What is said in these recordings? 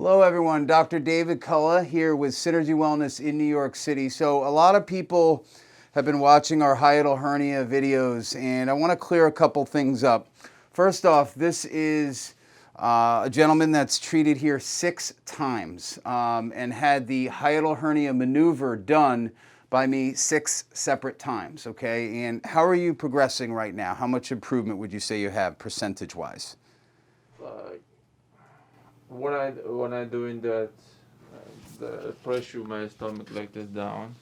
Hello everyone, Dr. David Kulla here with Synergy Wellness in New York City. So a lot of people have been watching our hiatal hernia videos and I want to clear a couple things up. First off, this is a gentleman that's treated here 6 times and had the hiatal hernia maneuver done by me 6 separate times, okay? And how are you progressing right now? How much improvement would you say you have percentage-wise? When I doing that, the pressure my stomach like this down.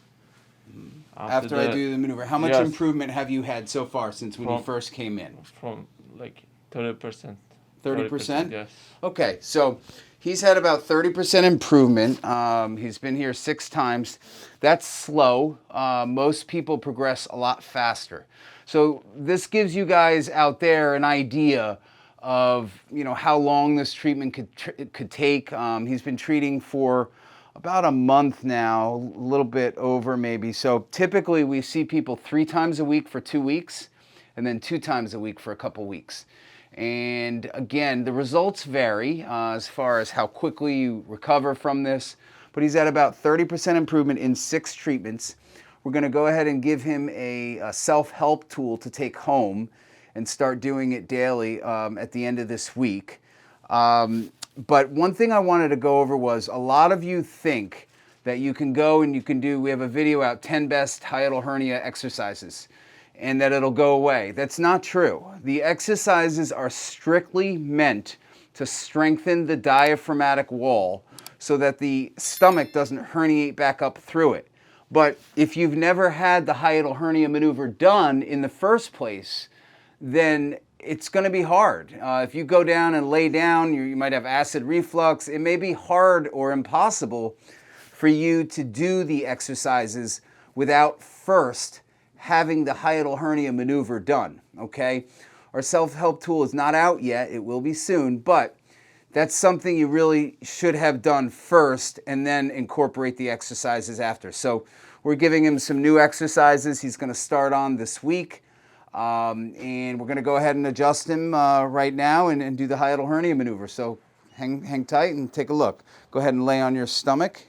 After that, I do the maneuver, how much yes, improvement have you had so far since when you first came in? From like 30%. 30%? Yes. Okay, so he's had about 30% improvement. He's been here 6 times. That's slow. Most people progress a lot faster. So this gives you guys out there an idea of how long this treatment could take. He's been treating for about a month now, a little bit over maybe. So typically we see people 3 times a week for 2 weeks and then 2 times a week for a couple weeks. And again, the results vary as far as how quickly you recover from this, but he's at about 30% improvement in 6 treatments. We're going to go ahead and give him a self-help tool to take home and start doing it daily at the end of this week. But one thing I wanted to go over was a lot of you think that you can go and you can do, we have a video out, 10 best hiatal hernia exercises, and that it'll go away. That's not true. The exercises are strictly meant to strengthen the diaphragmatic wall so that the stomach doesn't herniate back up through it. But if you've never had the hiatal hernia maneuver done in the first place, then it's going to be hard. If you go down and lay down, you might have acid reflux. It may be hard or impossible for you to do the exercises without first having the hiatal hernia maneuver done, okay? Our self-help tool is not out yet. It will be soon, but that's something you really should have done first and then incorporate the exercises after. So we're giving him some new exercises he's going to start on this week. And we're going to go ahead and adjust him right now and do the hiatal hernia maneuver. So hang tight and take a look. Go ahead and lay on your stomach.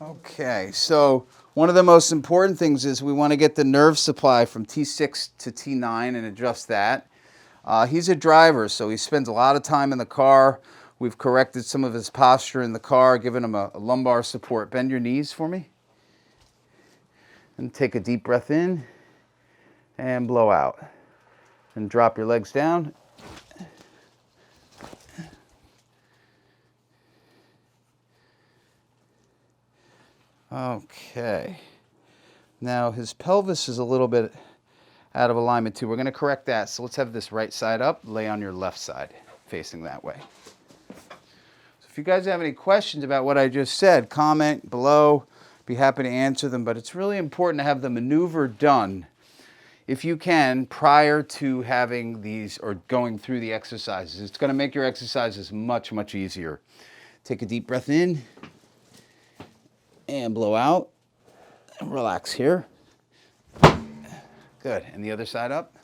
Okay, so one of the most important things is we want to get the nerve supply from T6 to T9 and adjust that. He's a driver, so he spends a lot of time in the car. We've corrected some of his posture in the car, given him a lumbar support. Bend your knees for me. And take a deep breath in. And blow out. And drop your legs down. Okay. Now his pelvis is a little bit out of alignment too. We're going to correct that. So let's have this right side up. Lay on your left side, facing that way. So if you guys have any questions about what I just said, comment below. Be happy to answer them. But it's really important to have the maneuver done, if you can, prior to having these or going through the exercises. It's going to make your exercises much, much easier. Take a deep breath in and blow out. And relax here. Good. And the other side up.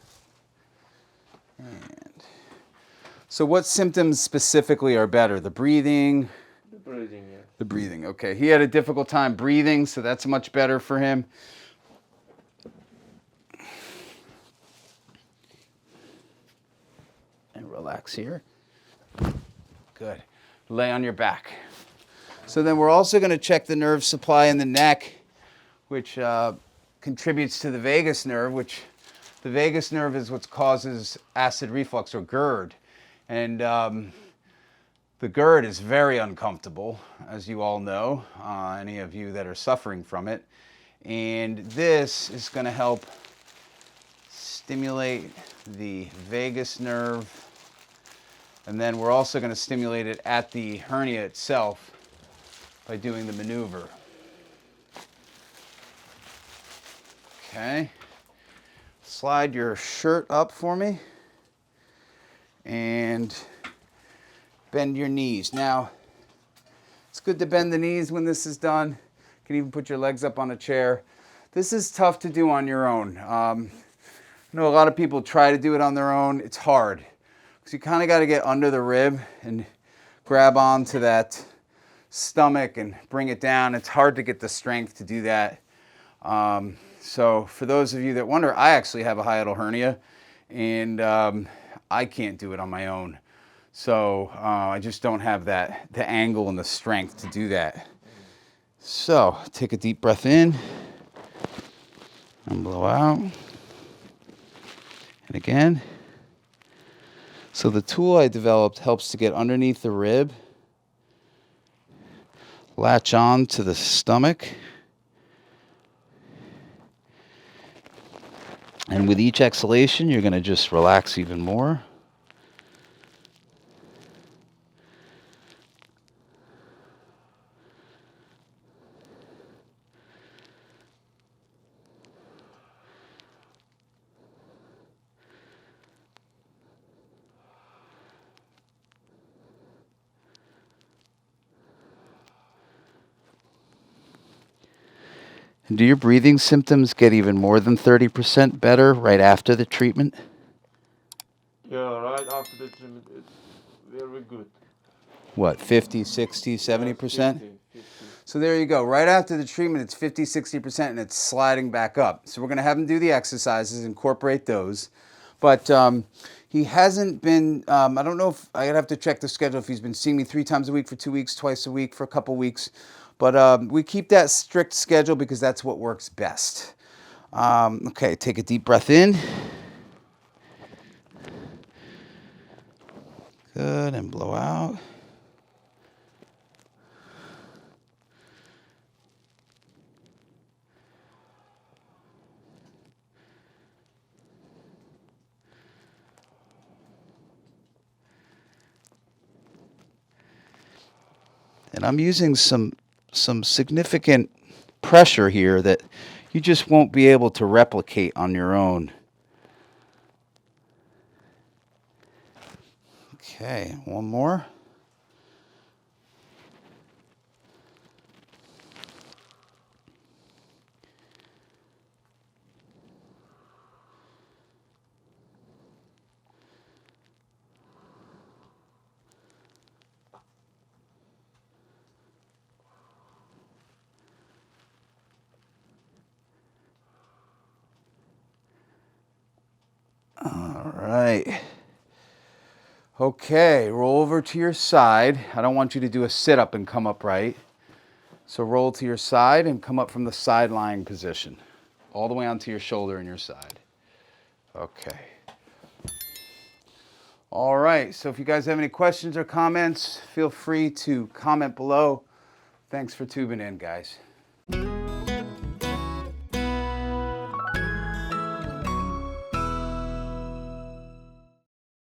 And so what symptoms specifically are better? The breathing? The breathing, yeah. The breathing, okay. He had a difficult time breathing, so that's much better for him. Relax here. Good. Lay on your back. So then we're also going to check the nerve supply in the neck, which contributes to the vagus nerve, which the vagus nerve is what causes acid reflux or GERD. And the GERD is very uncomfortable, as you all know, any of you that are suffering from it. And this is going to help stimulate the vagus nerve. And then we're also going to stimulate it at the hernia itself by doing the maneuver. Okay. Slide your shirt up for me. And bend your knees. Now, it's good to bend the knees when this is done. You can even put your legs up on a chair. This is tough to do on your own. I know a lot of people try to do it on their own. It's hard. So you kind of got to get under the rib and grab onto that stomach and bring it down. It's hard to get the strength to do that. So for those of you that wonder, I actually have a hiatal hernia, and I can't do it on my own. So I just don't have the angle and the strength to do that. So take a deep breath in and blow out. And again. So the tool I developed helps to get underneath the rib, latch on to the stomach, and with each exhalation, you're going to just relax even more. And do your breathing symptoms get even more than 30% better right after the treatment? Yeah, right after the treatment, it's very good. What, 50, 60, 70%? 50. So there you go. Right after the treatment, it's 50, 60%, and it's sliding back up. So we're going to have him do the exercises, incorporate those. But he hasn't been, I don't know if, I'd have to check the schedule if he's been seeing me 3 times a week for 2 weeks, twice a week for a couple weeks. But we keep that strict schedule because that's what works best. Okay, take a deep breath in. Good, and blow out. And I'm using some significant pressure here that you just won't be able to replicate on your own. Okay, one more. All right. Okay, roll over to your side. I don't want you to do a sit-up and come upright. So roll to your side and come up from the side lying position, all the way onto your shoulder and your side. Okay. All right, so if you guys have any questions or comments, feel free to comment below. Thanks for tubing in, guys.